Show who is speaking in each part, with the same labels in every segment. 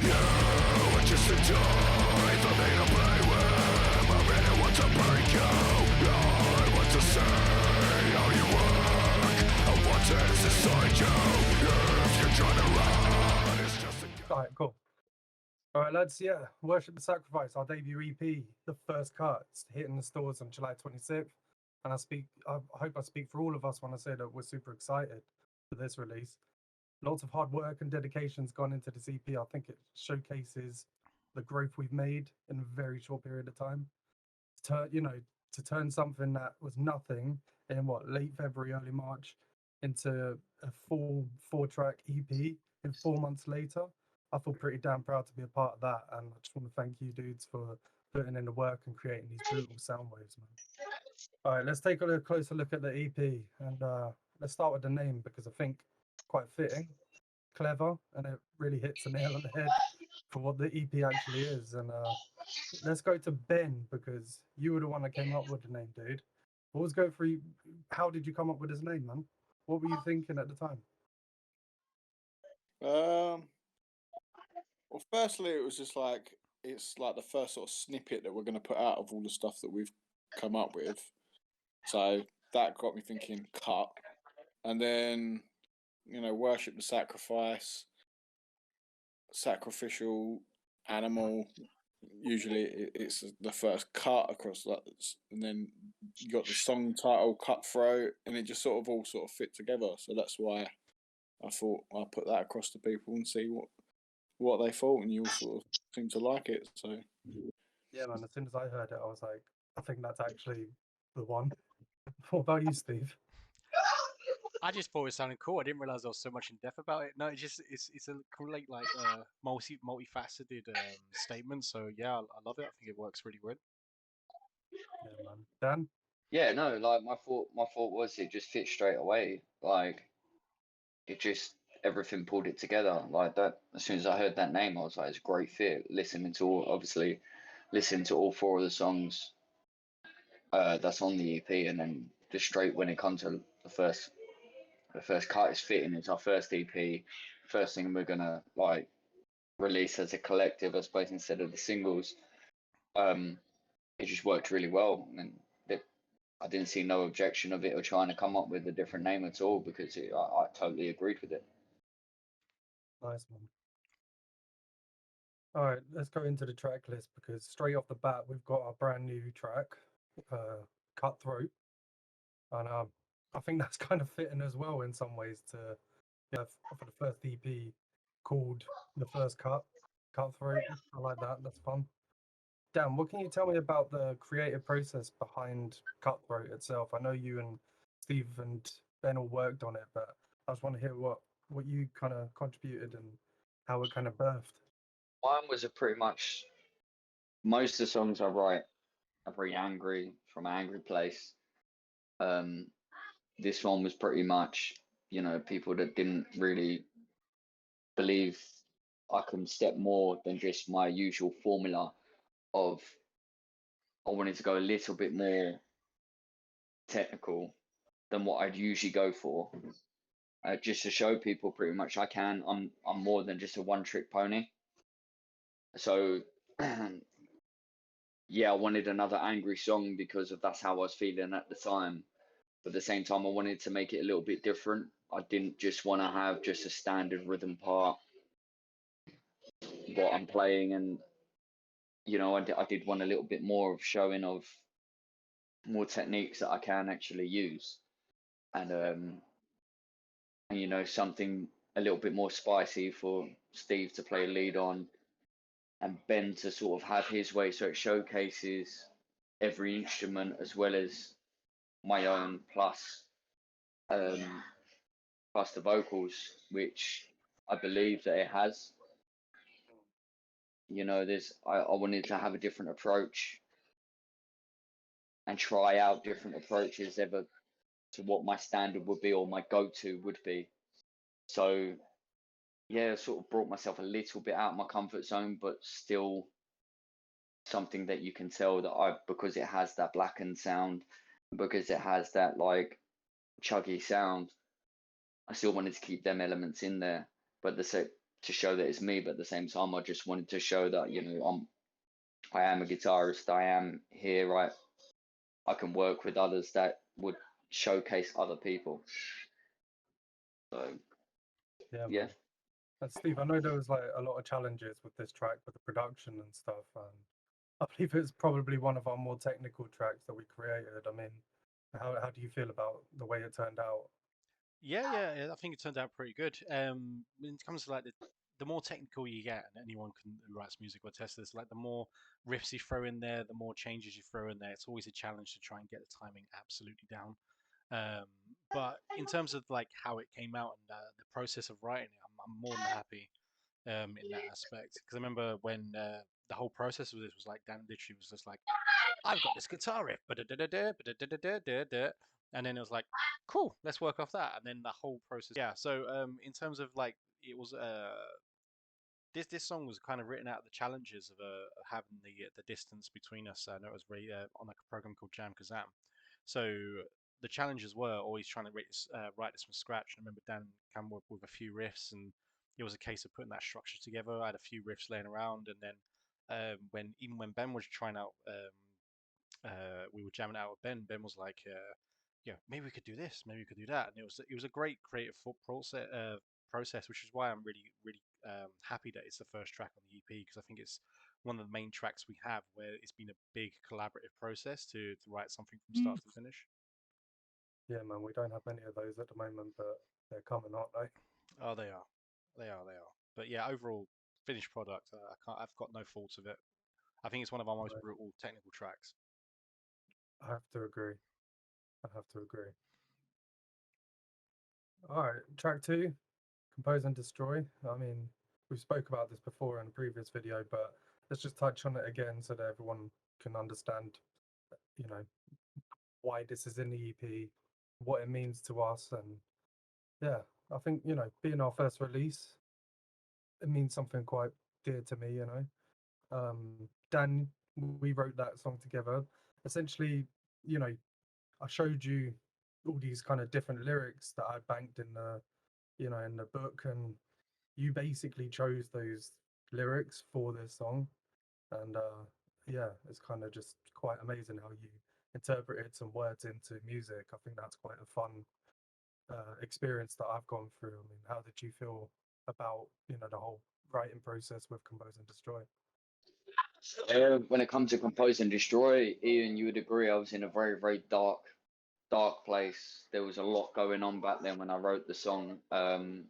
Speaker 1: You just enjoy the me to play with. I really want to break you. I want to see how you work. I want it inside you. If you're trying to run, it's just a...
Speaker 2: All right, cool. All right, lads. Yeah, Worship the Sacrifice, our debut EP, the first cut, it's hitting the stores on July 26th. And I hope I speak for all of us when I say that we're super excited for this release. Lots of hard work and dedication's gone into this EP. I think it showcases the growth we've made in a very short period of time. To turn something that was nothing in late February, early March, into a full 4-track EP in 4 months later. I feel pretty damn proud to be a part of that, and I just want to thank you dudes for putting in the work and creating these brutal sound waves, man. All right, let's take a closer look at the EP, and let's start with the name because I think quite fitting, clever, and it really hits the nail on the head for what the EP actually is. And let's go to Ben because you were the one that came up with the name, dude. What was going through you? How did you come up with his name, man? What were you thinking at the time?
Speaker 3: Well, firstly, it was just like it's like the first sort of snippet that we're going to put out of all the stuff that we've come up with. So that got me thinking cut. And then, Worship the Sacrifice, sacrificial animal. Usually it's the first cut across that. And then you got the song title, Cutthroat, and it just sort of fit together. So that's why I thought I'll put that across to people and see what they thought, and you all sort of seem to like it. So
Speaker 2: yeah, man, as soon as I heard it, I was like, I think that's actually the one. What about you, Steve?
Speaker 4: I just thought it sounded cool. I didn't realize there was so much in depth about it. No, it's a complete multifaceted statement. So yeah, I love it. I think it works really well.
Speaker 2: Yeah, man. Dan?
Speaker 5: Yeah, no, like my thought was it just fit straight away. Like it just everything pulled it together. Like that as soon as I heard that name, I was like, it's a great fit. Listening to all 4 of the songs that's on the EP, and then just straight when it comes to the first cut is fitting. It's our first EP, first thing we're gonna like release as a collective, I suppose, instead of the singles. It just worked really well, and I didn't see no objection of it or trying to come up with a different name at all because I totally agreed with it.
Speaker 2: Nice, man. All right, let's go into the track list because straight off the bat, we've got our brand new track, Cutthroat. And I think that's kind of fitting as well in some ways for the first EP called The First Cut, Cutthroat. I like that. That's fun. Dan, what can you tell me about the creative process behind Cutthroat itself? I know you and Steve and Ben all worked on it, but I just want to hear what you kind of contributed and how it kind of birthed.
Speaker 5: Mine was pretty much most of the songs I write are very angry, from an angry place. This one was pretty much, people that didn't really believe I can step more than just my usual formula of I wanted to go a little bit more technical than what I'd usually go for. Just to show people pretty much I'm more than just a one-trick pony. So yeah, I wanted another angry song because that's how I was feeling at the time. But at the same time, I wanted to make it a little bit different. I didn't just want to have just a standard rhythm part, what I'm playing. And, I did want a little bit more of showing of more techniques that I can actually use. And something a little bit more spicy for Steve to play lead on and Ben to sort of have his way. So it showcases every instrument as well as my own plus the vocals, which I believe that it has. I wanted to have a different approach and try out different approaches ever to what my standard would be or my go-to would be. So yeah, sort of brought myself a little bit out of my comfort zone, but still something that you can tell that because it has that blackened sound, because it has that like chuggy sound, I still wanted to keep them elements in there, but to show that it's me, but at the same time, I just wanted to show that, you know, I am a guitarist. I am here, right? I can work with others that would showcase other people. So
Speaker 2: Yeah,
Speaker 5: yeah.
Speaker 2: man. And Steve, I know there was like a lot of challenges with this track, with the production and stuff. And I believe it's probably one of our more technical tracks that we created. I mean, how do you feel about the way it turned out?
Speaker 4: Yeah, I think it turned out pretty good. When it comes to like the more technical you get, and anyone who writes music or test this, like the more riffs you throw in there, the more changes you throw in there. It's always a challenge to try and get the timing absolutely down. Um, but in terms of like how it came out and the process of writing it, I'm more than happy in that aspect. Because I remember when the whole process of this was like Dan literally was just like, I've got this guitar riff, and then it was like, cool, let's work off that, and then the whole process. Yeah. So in terms of like, it was this song was kind of written out of the challenges of having the distance between us. I know it was really on like a program called Jam Kazam. So the challenges were always trying to write this from scratch. I remember Dan came up with a few riffs, and it was a case of putting that structure together. I had a few riffs laying around, and then when Ben was trying out, we were jamming out with Ben. Ben was like, yeah, maybe we could do this, maybe we could do that, and it was a great creative process, which is why I'm really happy that it's the first track on the EP, because I think it's one of the main tracks we have where it's been a big collaborative process to write something from start to finish.
Speaker 2: Yeah, man, we don't have many of those at the moment, but they're coming, aren't they?
Speaker 4: Oh, they are. But yeah, overall finished product, I've got no faults of it. I think it's one of our most
Speaker 2: Right.
Speaker 4: brutal technical tracks.
Speaker 2: I have to agree. I have to agree. All right, track 2, Compose and Destroy. I mean, we spoke about this before in a previous video, but let's just touch on it again so that everyone can understand, you know, why this is in the EP, what it means to us, and yeah, I think, you know, being our first release, it means something quite dear to me, you know. Dan, we wrote that song together. Essentially, you know, I showed you all these kind of different lyrics that I banked in the, you know, in the book, and you basically chose those lyrics for this song. And yeah, it's kind of just quite amazing how you interpreted some words into music. I think that's quite a fun experience that I've gone through. I mean, how did you feel about, you know, the whole writing process with Compose and Destroy?
Speaker 5: When it comes to Compose and Destroy, Ian, you would agree I was in a very dark place. There was a lot going on back then when I wrote the song. The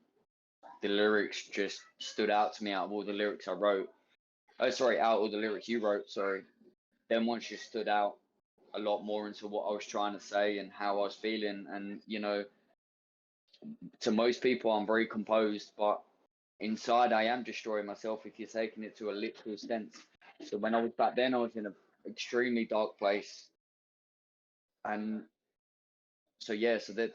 Speaker 5: lyrics just stood out to me out of all the lyrics I wrote. Oh, sorry, out of all the lyrics you wrote, sorry. Then once just stood out a lot more into what I was trying to say and how I was feeling. And, you know, to most people, I'm very composed, but inside I am destroying myself if you're taking it to a literal sense. So when I was back then, I was in an extremely dark place. And so yeah, so they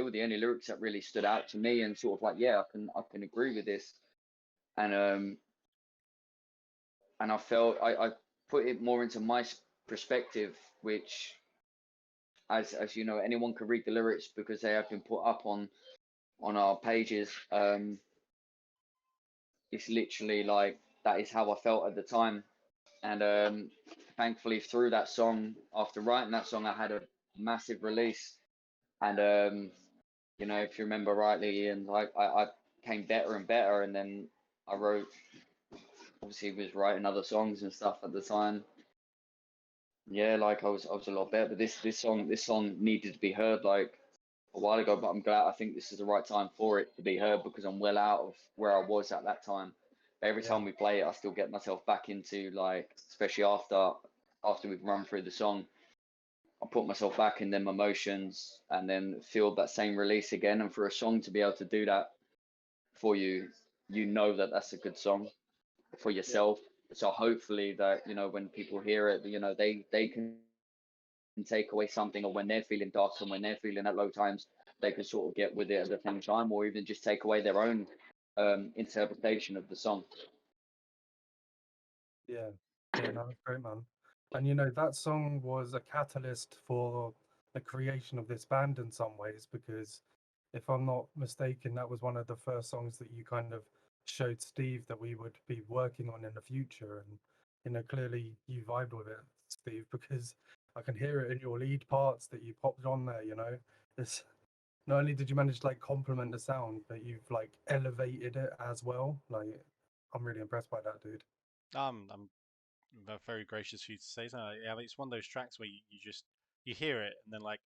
Speaker 5: were the only lyrics that really stood out to me, and sort of like, yeah, I can agree with this. And I felt I put it more into my perspective, which, as you know, anyone can read the lyrics because they have been put up on our pages. It's literally like that is how I felt at the time, and thankfully through that song, after writing that song, I had a massive release, and you know, if you remember rightly, and like I came better and better, and then I wrote, obviously was writing other songs and stuff at the time. Yeah, like I was a lot better, but this song needed to be heard like a while ago, but I'm glad, I think this is the right time for it to be heard because I'm well out of where I was at that time. But every
Speaker 2: Yeah.
Speaker 5: time we play it, I still get myself back into, like, especially after we've run through the song, I put myself back in them emotions and then feel that same release again. And for a song to be able to do that for you, you know that that's a good song for yourself. So hopefully that, you know, when people hear it, you know, they can take away something, or when they're feeling dark and when they're feeling at low times, they can sort of get with it at the same time, or even just take away their own interpretation of the song.
Speaker 2: Yeah, no, that's great, man. And you know, that song was a catalyst for the creation of this band in some ways, because if I'm not mistaken, that was one of the first songs that you kind of showed Steve that we would be working on in the future. And clearly you vibed with it, Steve, because I can hear it in your lead parts that you popped on there. It's not only did you manage to like complement the sound, but you've like elevated it as well. Like, I'm really impressed by that, dude.
Speaker 4: I'm very gracious for you to say so. Yeah, it's one of those tracks where you just you hear it and then like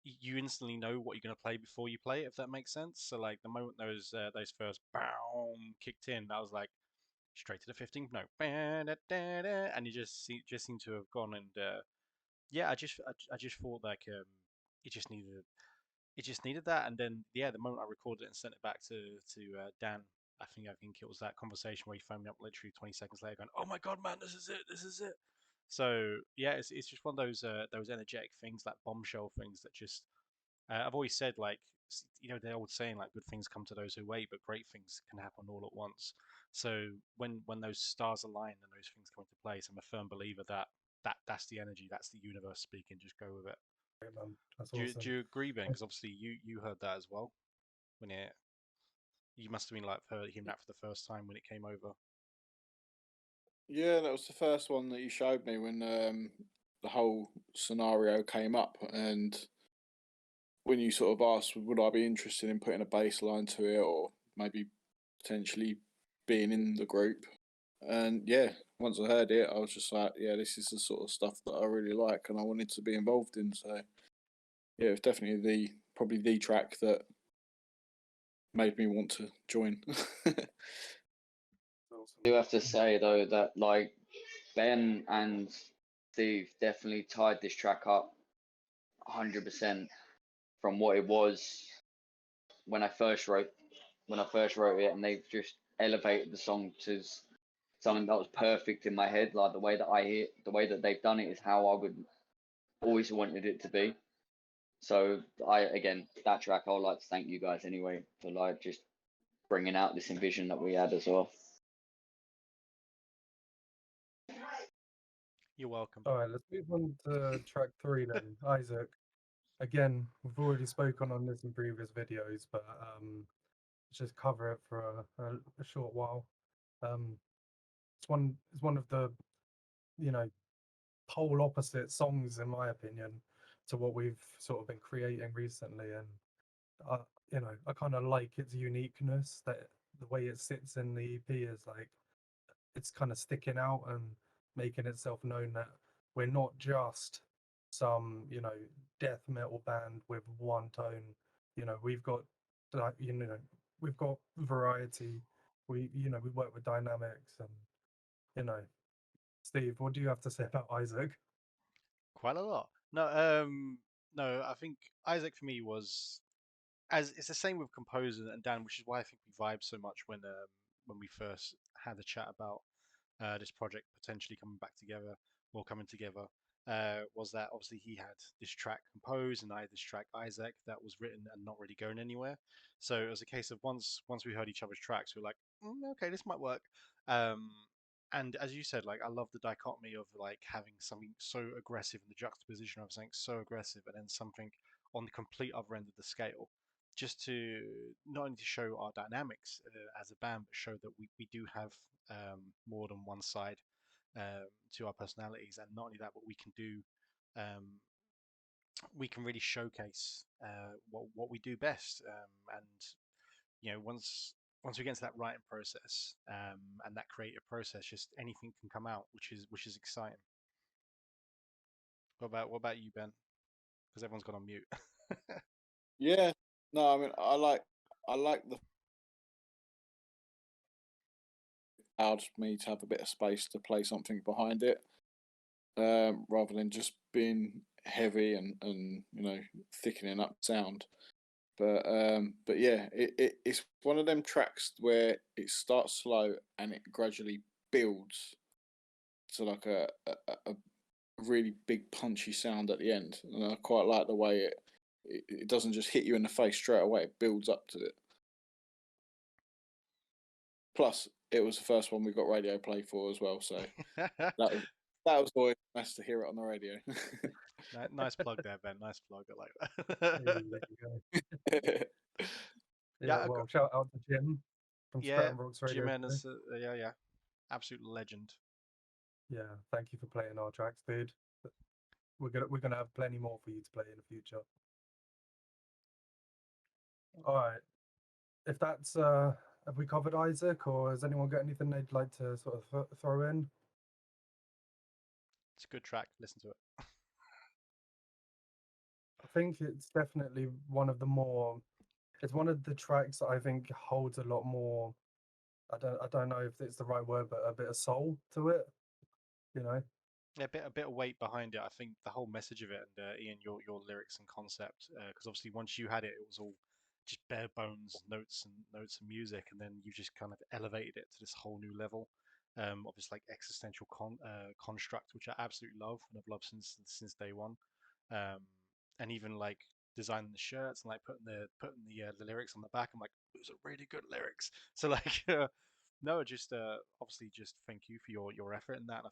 Speaker 4: you instantly know what you're gonna play before you play it, if that makes sense. So like the moment those first boom kicked in, I was like straight to the 15th note, and you just seem to have gone and yeah, I just thought like it just needed that, and then yeah, the moment I recorded it and sent it back to Dan, I think it was that conversation where he phoned me up literally 20 seconds later, going, "Oh my god, man, this is it." So yeah, it's just one of those energetic things, that bombshell things that just I've always said like the old saying like good things come to those who wait, but great things can happen all at once. So when those stars align and those things come into place, I'm a firm believer that that's the energy, that's the universe speaking. Just go with it.
Speaker 2: Great, man. That's
Speaker 4: Do
Speaker 2: awesome.
Speaker 4: you agree, Ben? Because obviously you heard that as well when you must have been like hearing that for the first time when it came over.
Speaker 3: Yeah, that was the first one that you showed me when the whole scenario came up, and when you sort of asked, would I be interested in putting a bass line to it, or maybe potentially being in the group? And yeah, once I heard it, I was just like, yeah, this is the sort of stuff that I really like, and I wanted to be involved in. So yeah, it's definitely probably the track that made me want to join.
Speaker 5: I do have to say though that like Ben and Steve definitely tied this track up 100% from what it was when I first wrote it, and they've just elevated the song to something that was perfect in my head. Like the way that the way that they've done it is how I would always wanted it to be. So again, that track, I would like to thank you guys anyway for like just bringing out this envision that we had as well.
Speaker 4: You're welcome.
Speaker 2: All right, let's move on to track 3 then. Isaac, again, we've already spoken on this in previous videos, but let's just cover it for a short while. It's one of the pole opposite songs, in my opinion, to what we've sort of been creating recently, and I kind of like its uniqueness, that the way it sits in the EP is like it's kind of sticking out and making itself known that we're not just some death metal band with one tone. We've got we've got variety. We work with dynamics, and Steve, what do you have to say about Isaac?
Speaker 4: Quite a lot. No, I think Isaac for me was as it's the same with Composer and Dan, which is why I think we vibed so much when we first had a chat about this project potentially coming back together or coming together. Was that obviously he had this track composed and I had this track Isaac that was written and not really going anywhere. So it was a case of once we heard each other's tracks, we were like, okay, this might work. And as you said, like I love the dichotomy of like having something so aggressive in the juxtaposition of something so aggressive and then something on the complete other end of the scale, just to not only to show our dynamics as a band, but show that we do have more than one side to our personalities, and not only that, but we can do we can really showcase what we do best, and once we get into that writing process and that creative process, just anything can come out, which is exciting. What about you, Ben? Because everyone's gone on mute.
Speaker 3: Yeah, no, I mean, I like the allowed me to have a bit of space to play something behind it, rather than just being heavy and thickening up sound. But yeah, it's one of them tracks where it starts slow and it gradually builds to like a really big punchy sound at the end, and I quite like the way it doesn't just hit you in the face straight away; it builds up to it. Plus, it was the first one we got radio play for as well, so that was always nice to hear it on the radio.
Speaker 4: Nice plug there, Ben. Nice plug. I like
Speaker 2: Hey,
Speaker 4: that.
Speaker 2: there you go.
Speaker 4: Yeah,
Speaker 2: Well, shout out to Jim from
Speaker 4: Yeah,
Speaker 2: Stratton Rocks Radio.
Speaker 4: G-Man is yeah, absolute legend.
Speaker 2: Yeah, thank you for playing our tracks, dude. We're gonna have plenty more for you to play in the future. All right. If that's have we covered Isaac, or has anyone got anything they'd like to sort of throw in?
Speaker 4: It's a good track. Listen to it.
Speaker 2: I think it's definitely one of the more. It's one of the tracks that I think holds a lot more. I don't know if it's the right word, but a bit of soul to it. You know.
Speaker 4: Yeah, a bit of weight behind it. I think the whole message of it, and Ian, your lyrics and concept, because obviously once you had it, it was all just bare bones notes and music, and then you just kind of elevated it to this whole new level. Obviously like existential construct, which I absolutely love and I've loved since day one. And even like designing the shirts and like putting the lyrics on the back. I'm like, those are really good lyrics. So like. No, just obviously just thank you for your effort in that. And I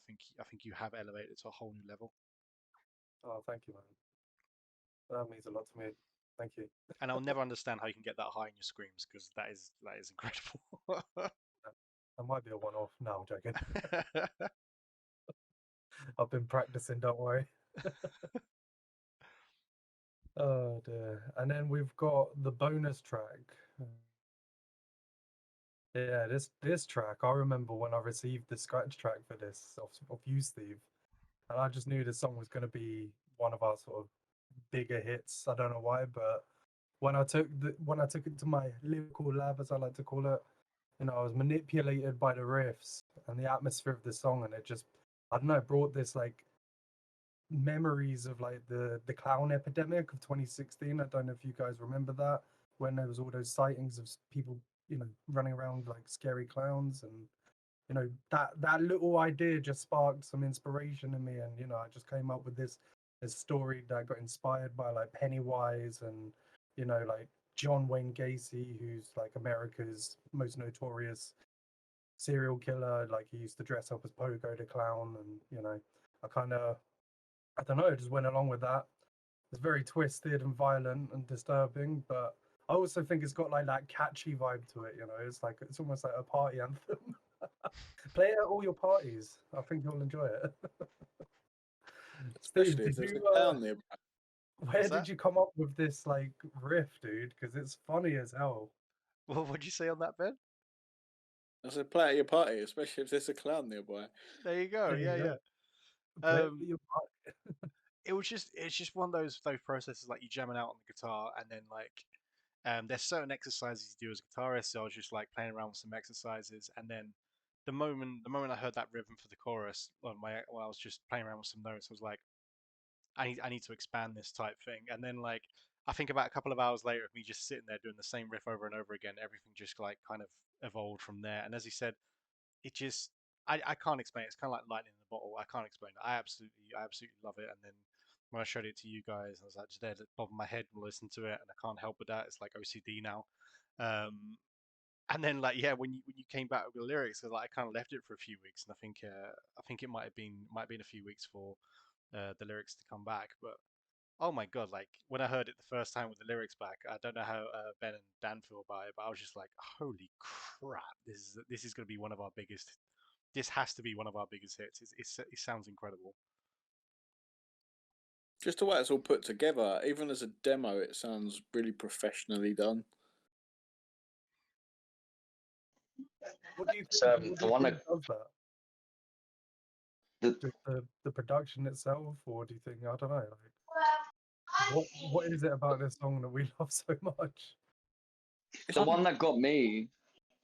Speaker 4: think you have elevated to a whole new level.
Speaker 2: Oh, thank you, man. That means a lot to me. Thank you.
Speaker 4: And I'll never understand how you can get that high in your screams, because that is incredible.
Speaker 2: That might be a one-off. No, I'm joking. I've been practicing. Don't worry. Oh dear. And then we've got the bonus track. Yeah, this track, I remember when I received the scratch track for this of you, Steve, and I just knew this song was going to be one of our sort of bigger hits. I don't know why, but when I took it to my lyrical lab, as I like to call it, you know, I was manipulated by the riffs and the atmosphere of the song, and it just, I don't know, brought this like memories of like the clown epidemic of 2016. I don't know if you guys remember that, when there was all those sightings of people, you know, running around like scary clowns, and you know, that little idea just sparked some inspiration in me, and you know, I just came up with this story that got inspired by like Pennywise, and you know, like John Wayne Gacy, who's like America's most notorious serial killer. Like he used to dress up as Pogo the Clown, and you know, I don't know, just went along with that. It's very twisted and violent and disturbing, but I also think it's got like that catchy vibe to it. You know, it's almost like a party anthem. Play it at all your parties. I think you'll enjoy it. Steve,
Speaker 3: Especially if
Speaker 2: did
Speaker 3: there's
Speaker 2: you,
Speaker 3: a clown nearby.
Speaker 2: where
Speaker 4: What's
Speaker 2: did
Speaker 4: that?
Speaker 2: you come up with this like riff, dude? Because it's funny as hell.
Speaker 4: Well, what'd you say on that, Ben?
Speaker 3: I said, play at your party, especially if there's a clown nearby.
Speaker 4: There you go.
Speaker 2: There you
Speaker 4: Yeah,
Speaker 2: go.
Speaker 4: yeah.
Speaker 2: Play it at your party.
Speaker 4: It's just one of those processes, like you jamming out on the guitar, and then like there's certain exercises you do as a guitarist. So I was just like playing around with some exercises, and then the moment I heard that rhythm for the chorus, when I was just playing around with some notes, I was like, I need to expand this type thing. And then like I think about a couple of hours later of me just sitting there doing the same riff over and over again, everything just like kind of evolved from there. And as he said, it just I can't explain it. It's kind of like lightning in a bottle. I can't explain it. I absolutely love it. And then when I showed it to you guys, I was like just there at the top of my head and listen to it, and I can't help but that. It's like OCD now. And then like yeah, when you came back with the lyrics, I kind of left it for a few weeks, and I think it might have been a few weeks for the lyrics to come back. But oh my god, like when I heard it the first time with the lyrics back, I don't know how Ben and Dan feel about it, but I was just like, holy crap, this is going to be one of our biggest. This has to be one of our biggest hits. It sounds incredible.
Speaker 3: Just the way it's all put together, even as a demo, it sounds really professionally done.
Speaker 2: What do you
Speaker 5: So
Speaker 2: think? What do
Speaker 5: the
Speaker 2: you
Speaker 5: one
Speaker 2: think
Speaker 5: that
Speaker 2: does that?
Speaker 5: the,
Speaker 2: Just the production itself, or do you think, I don't know, like what is it about this song that we love so much?
Speaker 5: the one that got me.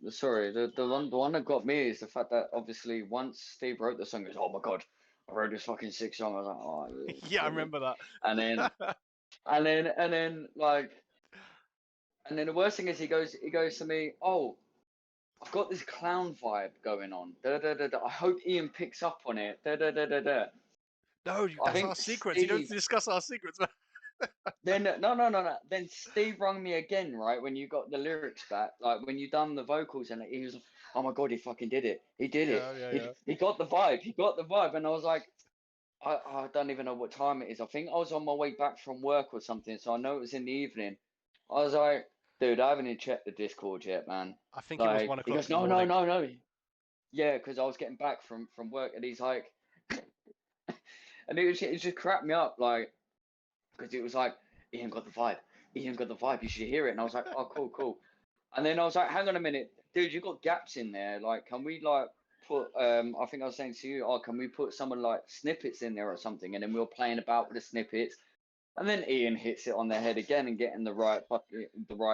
Speaker 5: Sorry, the one that got me is the fact that obviously once Steve wrote the song, he goes, "Oh my god, I wrote this fucking sick song." I was like, "Oh yeah,
Speaker 4: Yeah, I
Speaker 5: brilliant."
Speaker 4: remember
Speaker 5: And then
Speaker 4: that.
Speaker 5: and then the worst thing is he goes to me, "Oh, I've got this clown vibe going on. Da, da, da, da. I hope Ian picks up on it. Da, da, da, da, da."
Speaker 4: No,
Speaker 5: I
Speaker 4: that's our
Speaker 5: think
Speaker 4: secrets. You don't
Speaker 5: Steve.
Speaker 4: discuss our secrets.
Speaker 5: Then no. Then Steve rung me again, right, when you got the lyrics back, like when you done the vocals, and he was, "Oh my god, he fucking did it. He did it.
Speaker 4: Yeah.
Speaker 5: He got the vibe. He got the vibe." And I was like, I don't even know what time it is. I think I was on my way back from work or something, so I know it was in the evening. I was like, Dude, I haven't even checked the Discord yet, man.
Speaker 4: I think it was
Speaker 5: Like,
Speaker 4: 1
Speaker 5: he
Speaker 4: o'clock
Speaker 5: goes,
Speaker 4: in the
Speaker 5: no, no,
Speaker 4: morning.
Speaker 5: no, no. Yeah, because I was getting back from work, and he's like, and it just cracked me up, like, because it was like, Ian got the vibe. Ian got the vibe. You should hear it. And I was like, oh, cool, cool. And then I was like, hang on a minute, dude, you got gaps in there. Like, can we like put? I think I was saying to you, oh, can we put some of like snippets in there or something? And then we were playing about with the snippets. And then Ian hits it on the head again and getting the right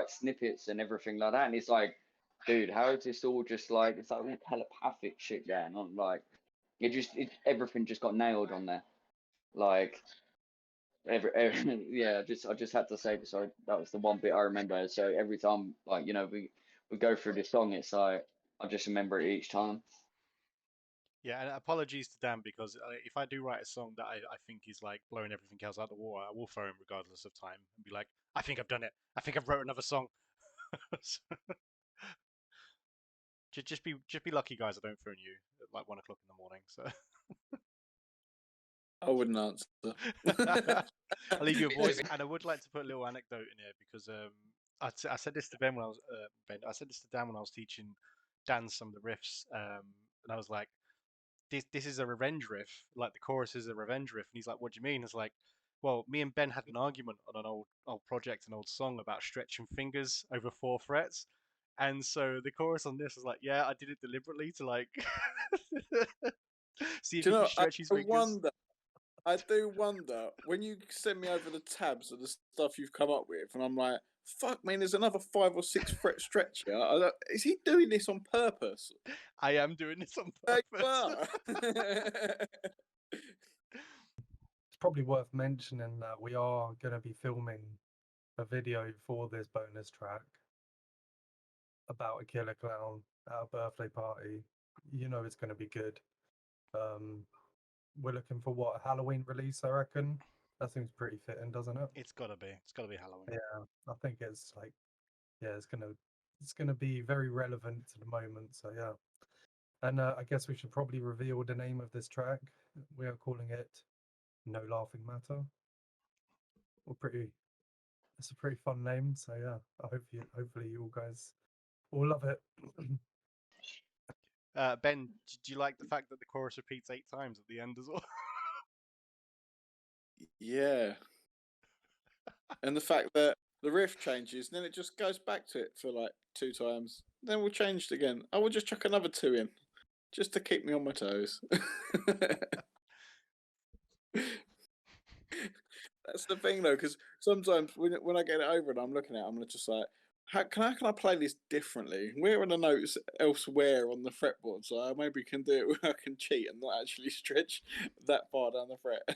Speaker 5: snippets and everything like that. And he's like, dude, how is this all just like, it's like all telepathic shit going on? Like, everything just got nailed on there. Like, yeah, I just had to say, so that was the one bit I remember. So every time, like, you know, we go through this song, it's like, I just remember it each time.
Speaker 4: Yeah, and apologies to Dan because if I do write a song that I think is like blowing everything else out of the water, I will phone him regardless of time and be like, I think I've done it. I think I've wrote another song. Just be lucky, guys. I don't phone you at like 1 o'clock in the morning. So
Speaker 3: I wouldn't answer.
Speaker 4: I'll leave you a voice, and I would like to put a little anecdote in here because I said this to Ben when I was Ben. I said this to Dan when I was teaching Dan some of the riffs, and I was like, this is a revenge riff, like the chorus is a revenge riff, and he's like, what do you mean? It's like, well, me and Ben had an argument on an old project, an old song about stretching fingers over 4 frets, and so the chorus on this is like, yeah, I did it deliberately to like see if
Speaker 3: Do
Speaker 4: he
Speaker 3: you know,
Speaker 4: can stretch his fingers.
Speaker 3: I do wonder when you send me over the tabs of the stuff you've come up with, and I'm like, fuck, man, there's another 5 or 6 fret stretch here. Is he doing this on purpose?
Speaker 4: I am doing this on
Speaker 3: Like,
Speaker 4: purpose.
Speaker 2: It's probably worth mentioning that we are going to be filming a video for this bonus track about a killer clown at a birthday party. You know it's going to be good. We're looking for what, a Halloween release, I reckon. That seems pretty fitting, doesn't it?
Speaker 4: It's gotta be Halloween.
Speaker 2: Yeah, I think it's like, yeah, it's gonna be very relevant to the moment. So yeah, and I guess we should probably reveal the name of this track. We are calling it "No Laughing Matter." It's a pretty fun name. So yeah, hopefully you all guys will love it.
Speaker 4: Ben, do you like the fact that the chorus repeats 8 times at the end as well?
Speaker 3: yeah. And the fact that the riff changes, then it just goes back to it for like 2 times. Then we'll change it again. I will just chuck another 2 in, just to keep me on my toes. That's the thing, though, because sometimes when I get it over and I'm looking at it, I'm just like, how can I play this differently? Where are the notes elsewhere on the fretboard? So I maybe can do it where I can cheat and not actually stretch that far down the fret.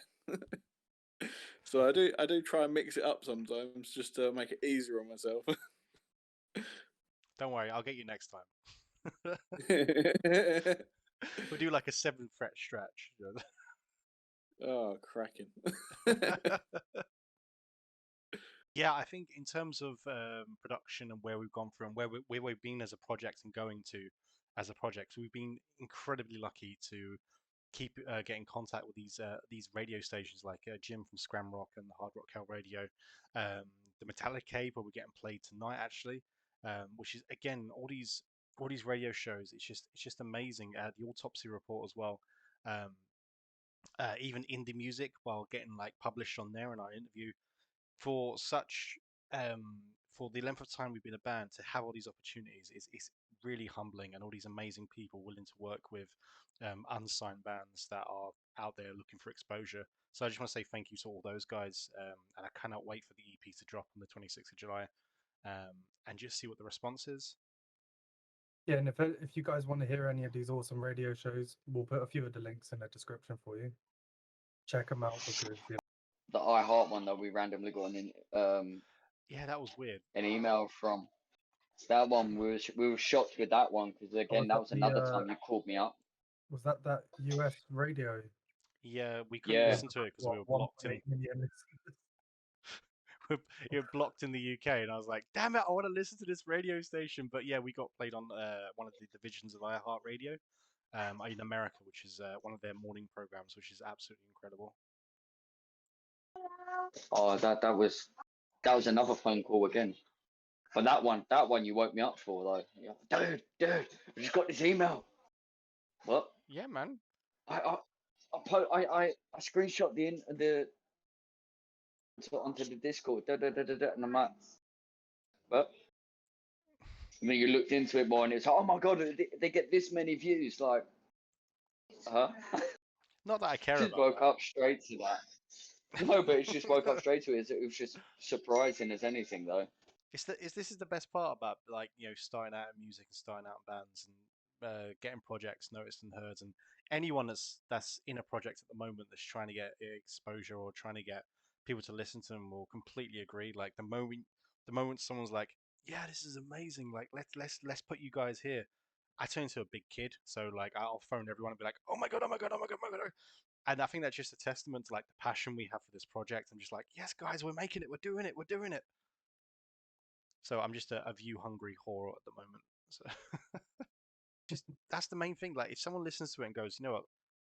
Speaker 3: So I do try and mix it up sometimes just to make it easier on myself.
Speaker 4: Don't worry, I'll get you next time. We'll do like a 7 fret stretch.
Speaker 3: Oh, cracking.
Speaker 4: Yeah, I think in terms of production and where we've gone from, where we've been as a project and going to as a project, we've been incredibly lucky to keep get in contact with these radio stations like Jim from Scram Rock and the Hard Rock Hell Radio, the Metallic Cave where we're getting played tonight actually, which is again all these radio shows. It's just amazing. The Autopsy Report as well. Even indie music while getting like published on there in our interview. For such for the length of time we've been a band, to have all these opportunities is really humbling, and all these amazing people willing to work with unsigned bands that are out there looking for exposure. So I just want to say thank you to all those guys, and I cannot wait for the EP to drop on the 26th of July, and just see what the response is.
Speaker 2: Yeah, and if you guys want to hear any of these awesome radio shows, we'll put a few of the links in the description for you. Check them out because you know,
Speaker 5: The iHeart one that we randomly got
Speaker 4: Yeah, that was weird.
Speaker 5: an email from. That one we were shocked with that one because again that was another time you called me up.
Speaker 2: Was that US radio?
Speaker 4: Yeah, we couldn't
Speaker 5: Yeah.
Speaker 4: listen to it because we were blocked in.
Speaker 2: 1.8 million listeners.
Speaker 4: You're blocked in the UK, and I was like, damn it, I want to listen to this radio station. But yeah, we got played on one of the divisions of iHeartRadio in America, which is one of their morning programs, which is absolutely incredible.
Speaker 5: Oh, that was another phone call again. But that one you woke me up for though. You're like, dude, I just got this email. What?
Speaker 4: Yeah, man.
Speaker 5: I screenshot the onto the Discord, and I'm like, what? And then you looked into it more, and it's like, oh my god, they get this many views. Like, huh?
Speaker 4: Not that I care
Speaker 5: Just
Speaker 4: about
Speaker 5: woke
Speaker 4: that.
Speaker 5: up straight to that. No, but it's just woke up straight to it. It was just surprising as anything, though.
Speaker 4: This is the best part about like starting out in music and starting out in bands and getting projects noticed and heard, and anyone that's in a project at the moment that's trying to get exposure or trying to get people to listen to them will completely agree. Like the moment someone's like, yeah, this is amazing, like let's put you guys here, I turn into a big kid. So like I'll phone everyone and be like, oh my god, oh my god, oh my god, oh my god. And I think that's just a testament to like the passion we have for this project. I'm just like, yes, guys, we're making it, we're doing it, we're doing it. So I'm just a view hungry whore at the moment. So just that's the main thing. Like if someone listens to it and goes, you know what,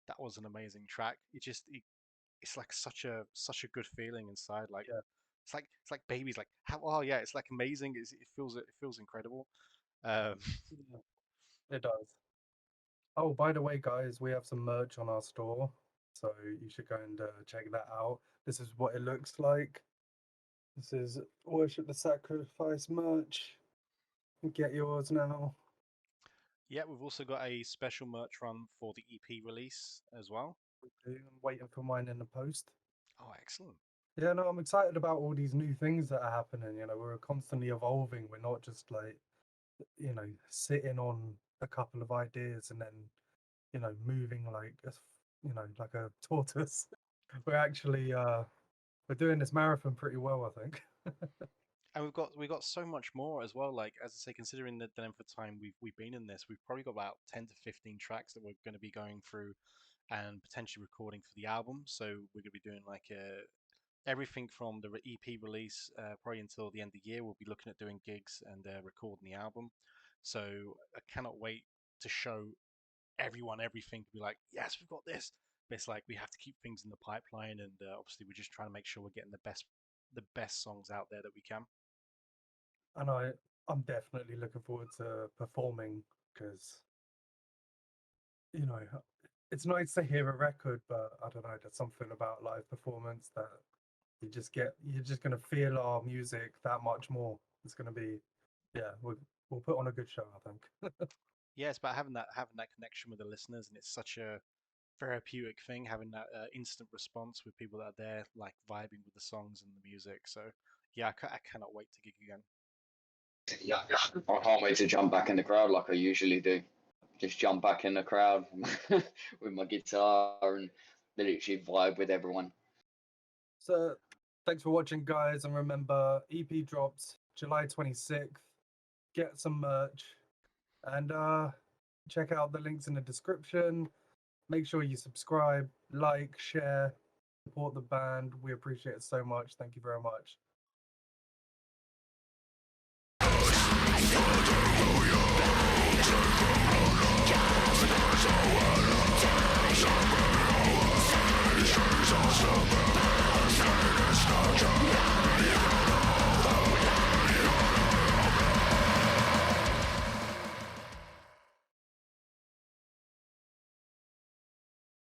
Speaker 4: that was an amazing track. It's like such a good feeling inside. Like
Speaker 2: Yeah.
Speaker 4: it's like babies. Like how oh yeah, it's like amazing. It feels incredible. Um,
Speaker 2: Yeah, it does. Oh, by the way, guys, we have some merch on our store, so you should go and check that out. This is what it looks like. This is Worship the Sacrifice merch. Get yours now.
Speaker 4: yeah, we've also got a special merch run for the EP release as well.
Speaker 2: I'm waiting for mine in the post.
Speaker 4: Oh, excellent.
Speaker 2: Yeah, no, I'm excited about all these new things that are happening. You know, we're constantly evolving. We're not just like, sitting on a couple of ideas and then, moving like, like a tortoise. We're actually, we're doing this marathon pretty well, I think.
Speaker 4: And we've got so much more as well. Like as I say, considering the length of time we've been in this, we've probably got about 10 to 15 tracks that we're going to be going through and potentially recording for the album. So we're going to be doing like everything from the EP release probably until the end of the year. We'll be looking at doing gigs and recording the album. So I cannot wait to show everyone everything. To be like, yes, we've got this. But it's like we have to keep things in the pipeline, and obviously we're just trying to make sure we're getting the best songs out there that we can.
Speaker 2: And I'm definitely looking forward to performing because, it's nice to hear a record, but I don't know, there's something about live performance that you're just going to feel our music that much more. It's going to be, yeah, we'll put on a good show, I think.
Speaker 4: Yeah, it's about having that connection with the listeners, and it's such a therapeutic thing having that instant response with people that are there, like vibing with the songs and the music. So yeah, I cannot wait to gig again.
Speaker 5: Yeah, I can't wait to jump back in the crowd like I usually do. Just jump back in the crowd with my guitar and literally vibe with everyone.
Speaker 2: So thanks for watching, guys, and remember, EP drops July 26th. Get some merch and check out the links in the description. Make sure you subscribe, like, share, support the band. We appreciate it so much. Thank you very much.